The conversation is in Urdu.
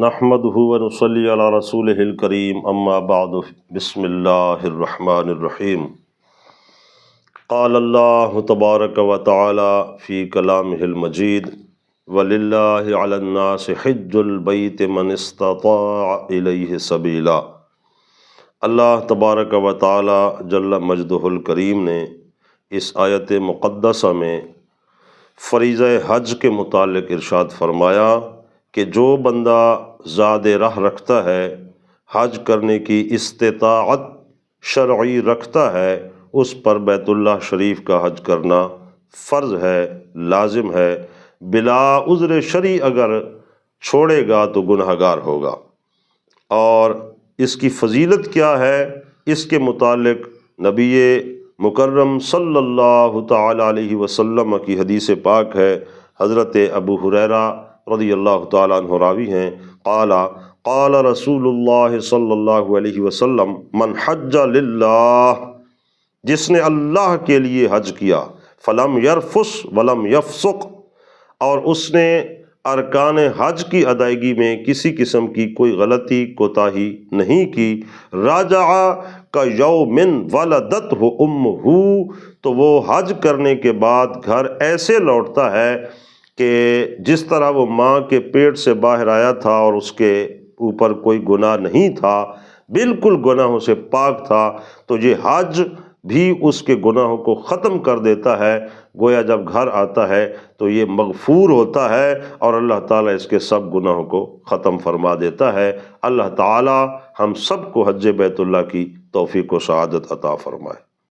نحمدہ ونصلی علی رسولہ الکریم اما بعد بسم اللہ الرحمن الرحیم قال اللہ تبارک و تعالی فی کلامہ المجید وَلِلَّهِ عَلَى النَّاسِ حِجُّ الْبَيْتِ مَنِ اسْتَطَاعَ إِلَيْهِ سَبِيلًا۔ اللہ تبارک و تعالی جل مجدہ الکریم نے اس آیت مقدسہ میں فریضہ حج کے متعلق ارشاد فرمایا کہ جو بندہ زاد راہ رکھتا ہے، حج کرنے کی استطاعت شرعی رکھتا ہے، اس پر بیت اللہ شریف کا حج کرنا فرض ہے، لازم ہے۔ بلا عذر شرعی اگر چھوڑے گا تو گنہگار ہوگا۔ اور اس کی فضیلت کیا ہے، اس کے متعلق نبی مکرم صلی اللہ تعالی علیہ وسلم کی حدیث پاک ہے۔ حضرت ابو ہریرہ رضی اللہ تعالیٰ عنہ راوی ہیں، قال قال رسول اللہ صلی اللہ علیہ وسلم من حج للہ، جس نے اللہ کے لیے حج کیا، فلم یرفث ولم یفسق، اور اس نے ارکان حج کی ادائیگی میں کسی قسم کی کوئی غلطی کوتاہی نہیں کی، راجع کا یوم ولدتہ امہ، تو وہ حج کرنے کے بعد گھر ایسے لوٹتا ہے کہ جس طرح وہ ماں کے پیٹ سے باہر آیا تھا اور اس کے اوپر کوئی گناہ نہیں تھا، بالکل گناہوں سے پاک تھا۔ تو یہ حج بھی اس کے گناہوں کو ختم کر دیتا ہے، گویا جب گھر آتا ہے تو یہ مغفور ہوتا ہے اور اللہ تعالیٰ اس کے سب گناہوں کو ختم فرما دیتا ہے۔ اللہ تعالیٰ ہم سب کو حج بیت اللہ کی توفیق و سعادت عطا فرمائے۔